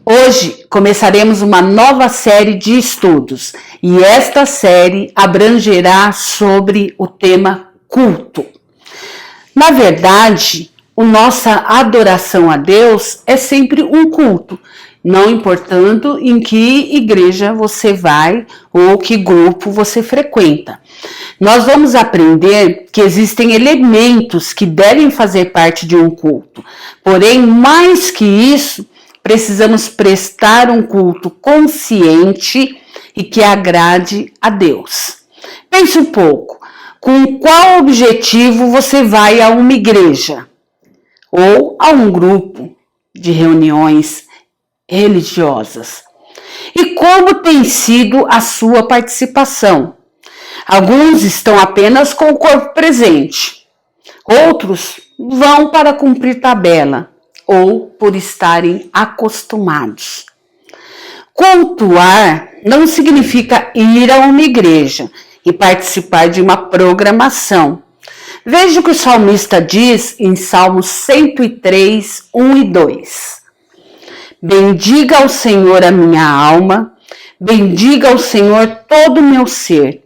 Hoje começaremos uma nova série de estudos e esta série abrangerá sobre o tema culto. Na verdade, a nossa adoração a Deus é sempre um culto, não importando em que igreja você vai ou que grupo você frequenta. Nós vamos aprender que existem elementos que devem fazer parte de um culto, porém, mais que isso, precisamos prestar um culto consciente e que agrade a Deus. Pense um pouco, com qual objetivo você vai a uma igreja ou a um grupo de reuniões religiosas? E como tem sido a sua participação? Alguns estão apenas com o corpo presente, outros vão para cumprir tabela ou por estarem acostumados. Cultuar não significa ir a uma igreja e participar de uma programação. Veja o que o salmista diz em Salmos 103, 1 e 2. Bendiga ao Senhor a minha alma, bendiga ao Senhor todo o meu ser.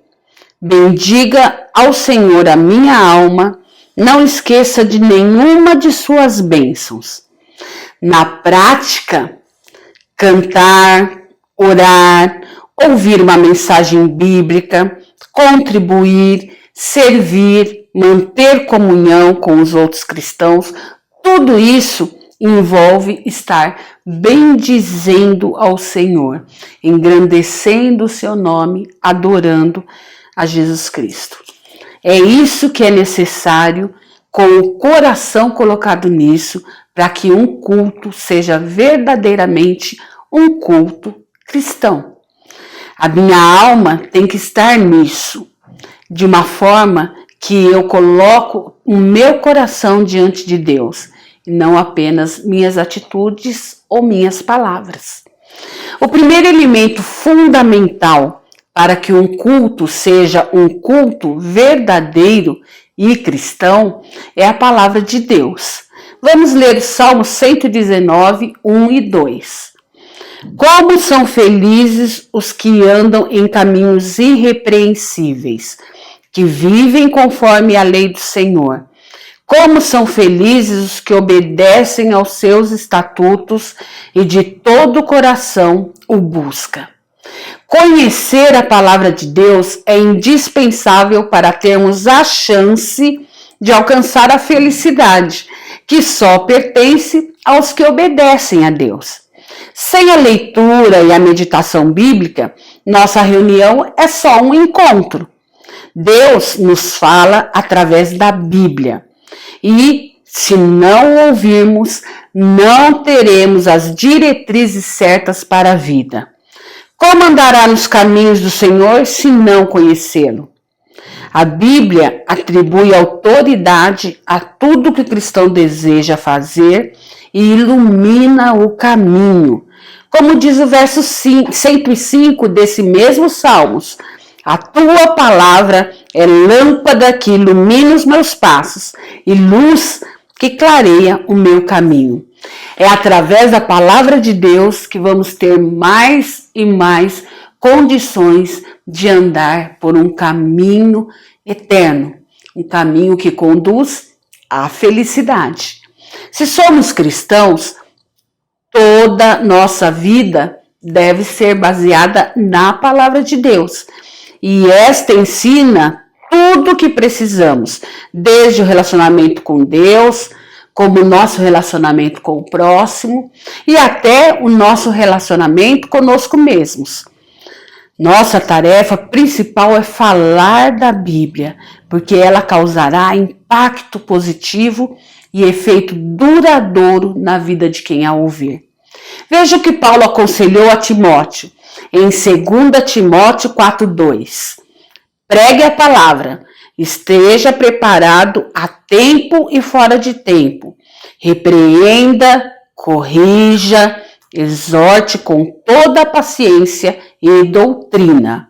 Bendiga ao Senhor a minha alma, não esqueça de nenhuma de suas bênçãos. Na prática, cantar, orar, ouvir uma mensagem bíblica, contribuir, servir, manter comunhão com os outros cristãos, tudo isso envolve estar bendizendo ao Senhor, engrandecendo o seu nome, adorando a Jesus Cristo. É isso que é necessário, com o coração colocado nisso, para que um culto seja verdadeiramente um culto cristão. A minha alma tem que estar nisso, de uma forma que eu coloco o meu coração diante de Deus, e não apenas minhas atitudes ou minhas palavras. O primeiro elemento fundamental para que um culto seja um culto verdadeiro e cristão é a palavra de Deus. Vamos ler o Salmo 119, 1 e 2. Como são felizes os que andam em caminhos irrepreensíveis, que vivem conforme a lei do Senhor. Como são felizes os que obedecem aos seus estatutos e de todo o coração o busca. Conhecer a palavra de Deus é indispensável para termos a chance de alcançar a felicidade, que só pertence aos que obedecem a Deus. Sem a leitura e a meditação bíblica, nossa reunião é só um encontro. Deus nos fala através da Bíblia. E, se não ouvirmos, não teremos as diretrizes certas para a vida. Como andará nos caminhos do Senhor se não conhecê-lo? A Bíblia atribui autoridade a tudo que o cristão deseja fazer e ilumina o caminho. Como diz o verso 105 desse mesmo Salmos, a tua palavra é lâmpada que ilumina os meus passos e luz que clareia o meu caminho. É através da palavra de Deus que vamos ter mais e mais condições de andar por um caminho eterno, um caminho que conduz à felicidade. Se somos cristãos, toda nossa vida deve ser baseada na palavra de Deus. E esta ensina tudo o que precisamos, desde o relacionamento com Deus, como o nosso relacionamento com o próximo e até o nosso relacionamento conosco mesmos. Nossa tarefa principal é falar da Bíblia, porque ela causará impacto positivo e efeito duradouro na vida de quem a ouvir. Veja o que Paulo aconselhou a Timóteo em 2 Timóteo 4:2. Pregue a palavra, esteja preparado a tempo e fora de tempo. Repreenda, corrija, exorte com toda a paciência e doutrina.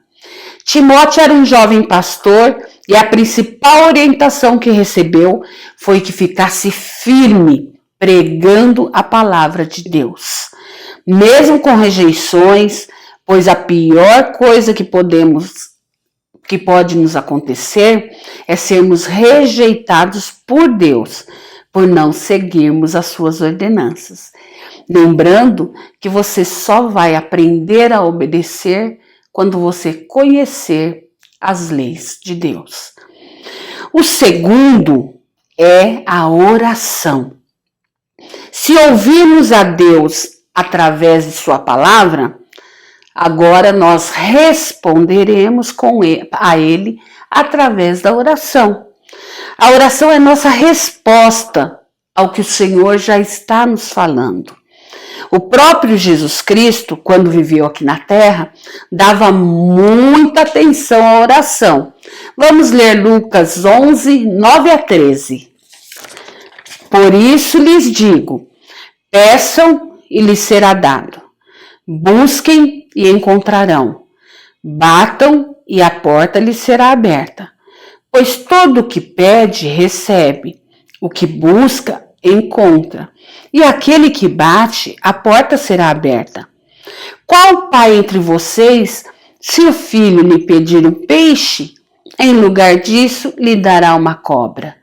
Timóteo era um jovem pastor e a principal orientação que recebeu foi que ficasse firme pregando a palavra de Deus. mesmo com rejeições, pois a pior coisa que pode nos acontecer é sermos rejeitados por Deus, por não seguirmos as suas ordenanças. Lembrando que você só vai aprender a obedecer quando você conhecer as leis de Deus. O segundo é a oração. Se ouvirmos a Deus através de sua palavra, agora nós responderemos a Ele através da oração. A oração é nossa resposta ao que o Senhor já está nos falando. O próprio Jesus Cristo, quando viveu aqui na terra, dava muita atenção à oração. Vamos ler Lucas 11, 9 a 13. Por isso lhes digo, peçam e lhes será dado. Busquem e encontrarão. Batam e a porta lhes será aberta. Pois todo o que pede, recebe. O que busca, encontra. E aquele que bate, a porta será aberta. Qual pai entre vocês, se o filho lhe pedir um peixe, em lugar disso lhe dará uma cobra?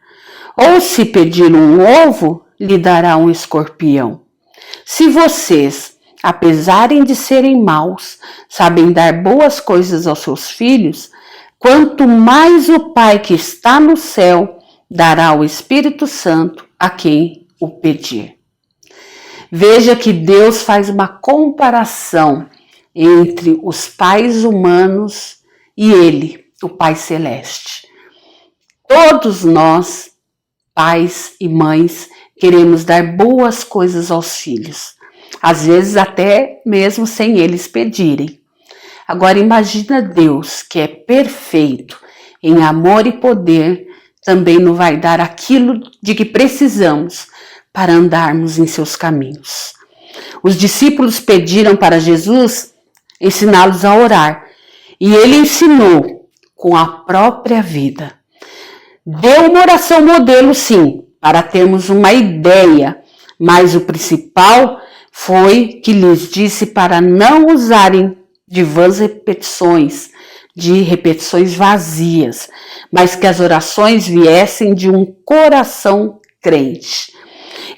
Ou se pedir um ovo, lhe dará um escorpião? Se vocês, apesar de serem maus, sabem dar boas coisas aos seus filhos, quanto mais o Pai que está no céu dará o Espírito Santo a quem o pedir. Veja que Deus faz uma comparação entre os pais humanos e Ele, o Pai Celeste. Todos nós, pais e mães, queremos dar boas coisas aos filhos, às vezes até mesmo sem eles pedirem. Agora imagina Deus, que é perfeito em amor e poder, também nos vai dar aquilo de que precisamos para andarmos em seus caminhos. Os discípulos pediram para Jesus ensiná-los a orar, e ele ensinou com a própria vida. Deu uma oração modelo, sim, para termos uma ideia, mas o principal foi que lhes disse para não usarem de vãs repetições, de repetições vazias, mas que as orações viessem de um coração crente.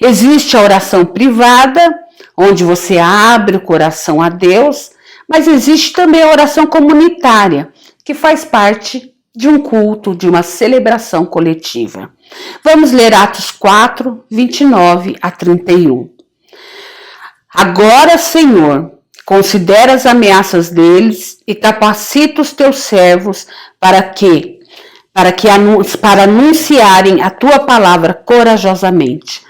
Existe a oração privada, onde você abre o coração a Deus, mas existe também a oração comunitária, que faz parte de um culto, de uma celebração coletiva. Vamos ler Atos 4, 29 a 31. Agora, Senhor, considera as ameaças deles e capacita os teus servos para anunciarem a tua palavra corajosamente.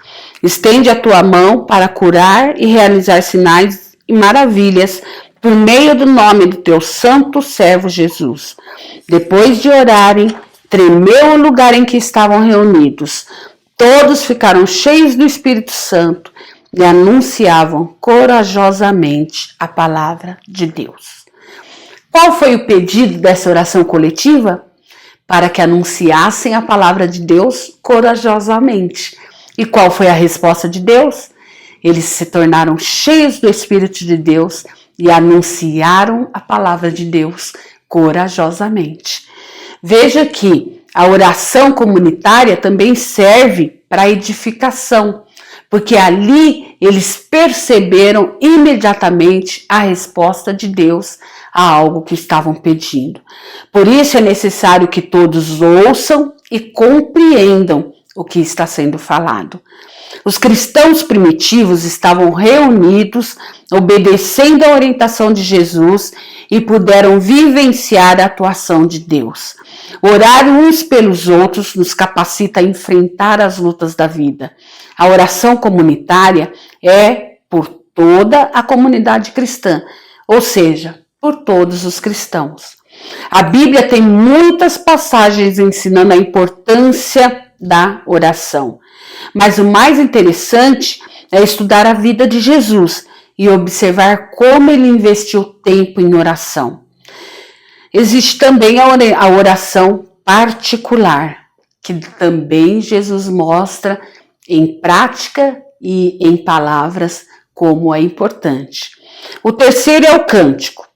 Estende a tua mão para curar e realizar sinais e maravilhas por meio do nome do teu santo servo Jesus. Depois de orarem, tremeu o lugar em que estavam reunidos. Todos ficaram cheios do Espírito Santo e anunciavam corajosamente a palavra de Deus. Qual foi o pedido dessa oração coletiva? Para que anunciassem a palavra de Deus corajosamente. E qual foi a resposta de Deus? Eles se tornaram cheios do Espírito de Deus e anunciaram a palavra de Deus corajosamente. Veja que a oração comunitária também serve para edificação, porque ali eles perceberam imediatamente a resposta de Deus a algo que estavam pedindo. Por isso é necessário que todos ouçam e compreendam o que está sendo falado. Os cristãos primitivos estavam reunidos, obedecendo a orientação de Jesus e puderam vivenciar a atuação de Deus. Orar uns pelos outros nos capacita a enfrentar as lutas da vida. A oração comunitária é por toda a comunidade cristã, ou seja, por todos os cristãos. A Bíblia tem muitas passagens ensinando a importância da oração. Mas o mais interessante é estudar a vida de Jesus e observar como ele investiu tempo em oração. Existe também a oração particular, que também Jesus mostra em prática e em palavras como é importante. O terceiro é o cântico.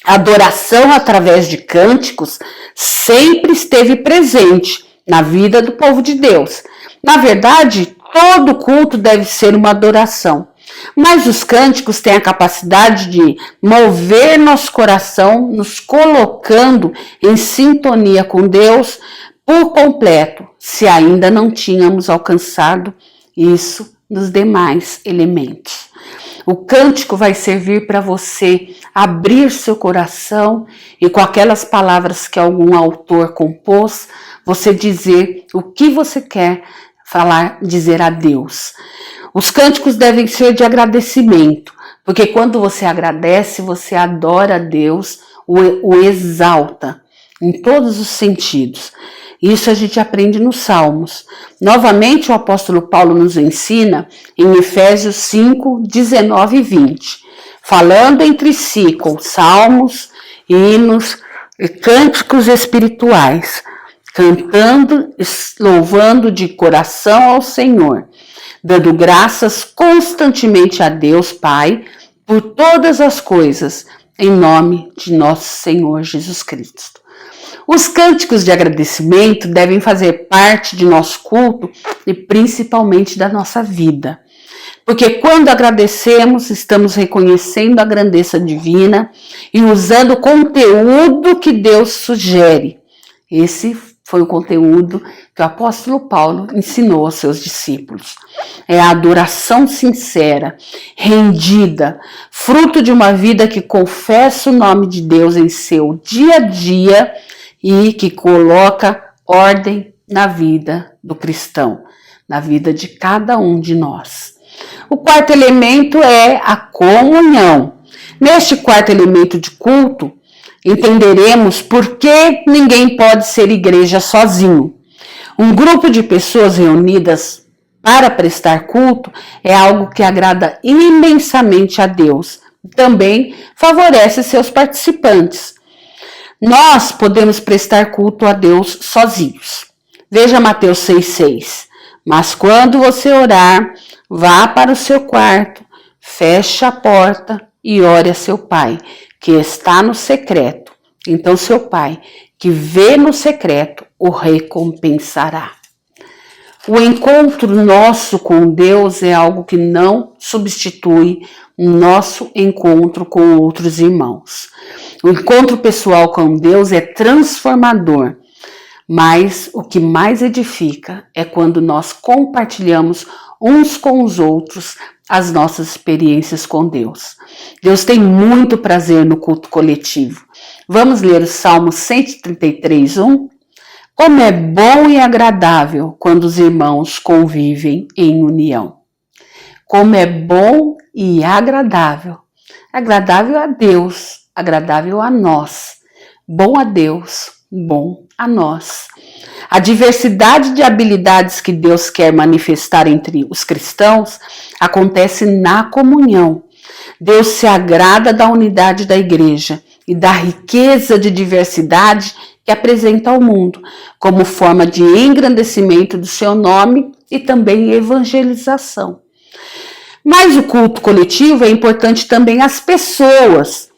A adoração através de cânticos sempre esteve presente na vida do povo de Deus. Na verdade, todo culto deve ser uma adoração. Mas os cânticos têm a capacidade de mover nosso coração, nos colocando em sintonia com Deus por completo, se ainda não tínhamos alcançado isso nos demais elementos. O cântico vai servir para você abrir seu coração e, com aquelas palavras que algum autor compôs, você dizer o que você quer falar, dizer a Deus. Os cânticos devem ser de agradecimento, porque quando você agradece, você adora a Deus, o exalta em todos os sentidos. Isso a gente aprende nos Salmos. Novamente, o apóstolo Paulo nos ensina em Efésios 5, 19 e 20, falando entre si com salmos, hinos e cânticos espirituais, cantando, louvando de coração ao Senhor, dando graças constantemente a Deus Pai por todas as coisas, em nome de nosso Senhor Jesus Cristo. Os cânticos de agradecimento devem fazer parte de nosso culto e principalmente da nossa vida. Porque quando agradecemos, estamos reconhecendo a grandeza divina e usando o conteúdo que Deus sugere. Esse foi o conteúdo que o apóstolo Paulo ensinou aos seus discípulos. É a adoração sincera, rendida, fruto de uma vida que confessa o nome de Deus em seu dia a dia e que coloca ordem na vida do cristão, na vida de cada um de nós. O quarto elemento é a comunhão. Neste quarto elemento de culto, entenderemos por que ninguém pode ser igreja sozinho. Um grupo de pessoas reunidas para prestar culto é algo que agrada imensamente a Deus. Também favorece seus participantes. Nós podemos prestar culto a Deus sozinhos. Veja Mateus 6,6. Mas quando você orar, vá para o seu quarto, feche a porta e ore a seu pai, que está no secreto. Então seu pai, que vê no secreto, o recompensará. O encontro nosso com Deus é algo que não substitui o nosso encontro com outros irmãos. O encontro pessoal com Deus é transformador, mas o que mais edifica é quando nós compartilhamos uns com os outros as nossas experiências com Deus. Deus tem muito prazer no culto coletivo. Vamos ler o Salmo 133, 1? Como é bom e agradável quando os irmãos convivem em união. Como é bom e agradável. Agradável a Deus, agradável a nós. Bom a Deus, bom a nós. A diversidade de habilidades que Deus quer manifestar entre os cristãos acontece na comunhão. Deus se agrada da unidade da igreja e da riqueza de diversidade que apresenta ao mundo, como forma de engrandecimento do seu nome e também evangelização. Mas o culto coletivo é importante também às pessoas,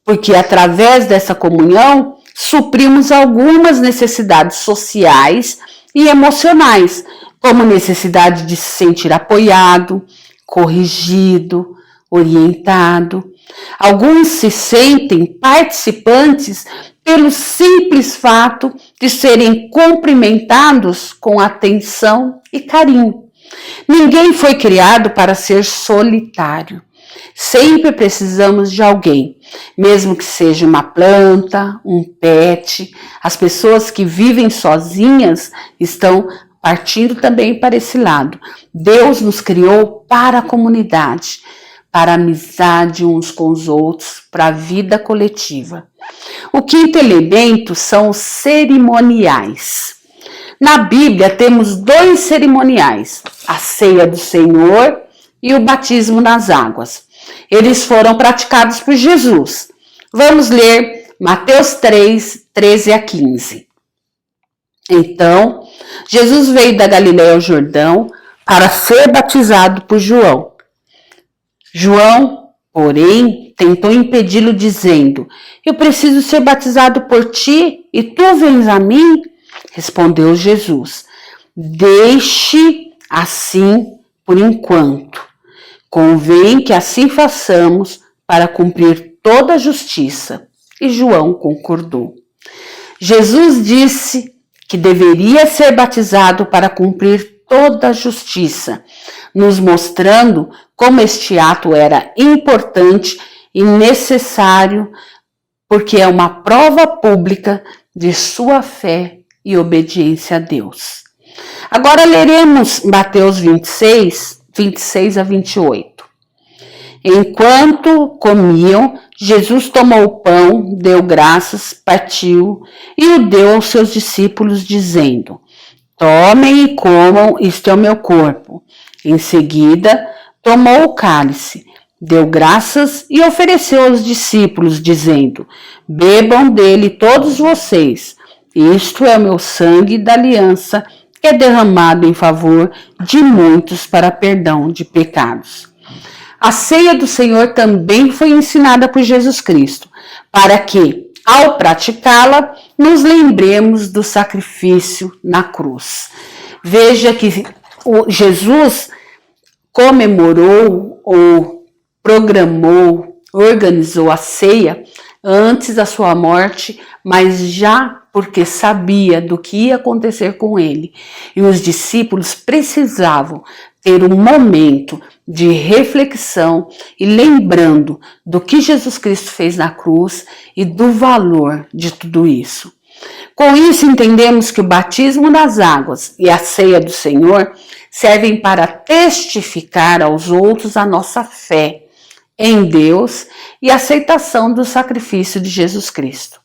porque através dessa comunhão suprimos algumas necessidades sociais e emocionais, como necessidade de se sentir apoiado, corrigido, orientado. Alguns se sentem participantes pelo simples fato de serem cumprimentados com atenção e carinho. Ninguém foi criado para ser solitário. Sempre precisamos de alguém, mesmo que seja uma planta, um pet. As pessoas que vivem sozinhas estão partindo também para esse lado. Deus nos criou para a comunidade, para a amizade uns com os outros, para a vida coletiva. O quinto elemento são os cerimoniais. Na Bíblia temos dois cerimoniais, a ceia do Senhor e o batismo nas águas. Eles foram praticados por Jesus. Vamos ler Mateus 3, 13 a 15. Então, Jesus veio da Galiléia ao Jordão para ser batizado por João. João, porém, tentou impedi-lo, dizendo: eu preciso ser batizado por ti e tu vens a mim? Respondeu Jesus: deixe assim por enquanto. Convém que assim façamos para cumprir toda a justiça. E João concordou. Jesus disse que deveria ser batizado para cumprir toda a justiça, nos mostrando como este ato era importante e necessário, porque é uma prova pública de sua fé e obediência a Deus. Agora leremos Mateus 26 a 28. Enquanto comiam, Jesus tomou o pão, deu graças, partiu e o deu aos seus discípulos, dizendo: tomem e comam, isto é o meu corpo. Em seguida, tomou o cálice, deu graças e ofereceu aos discípulos, dizendo: bebam dele todos vocês, isto é o meu sangue da aliança, que é derramado em favor de muitos para perdão de pecados. A ceia do Senhor também foi ensinada por Jesus Cristo, para que, ao praticá-la, nos lembremos do sacrifício na cruz. Veja que Jesus comemorou ou programou, organizou a ceia antes da sua morte, mas já porque sabia do que ia acontecer com ele. E os discípulos precisavam ter um momento de reflexão e lembrando do que Jesus Cristo fez na cruz e do valor de tudo isso. Com isso, entendemos que o batismo nas águas e a ceia do Senhor servem para testificar aos outros a nossa fé em Deus e a aceitação do sacrifício de Jesus Cristo.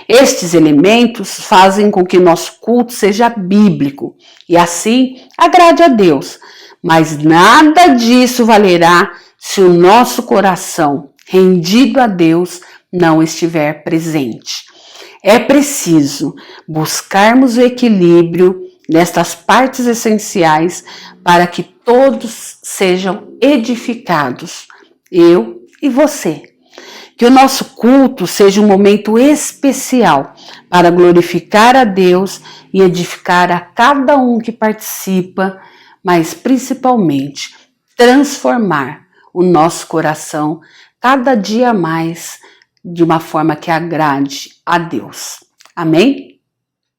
Estes elementos fazem com que nosso culto seja bíblico e assim agrade a Deus, mas nada disso valerá se o nosso coração rendido a Deus não estiver presente. É preciso buscarmos o equilíbrio nestas partes essenciais para que todos sejam edificados, eu e você. Que o nosso culto seja um momento especial para glorificar a Deus e edificar a cada um que participa, mas principalmente transformar o nosso coração cada dia mais de uma forma que agrade a Deus. Amém?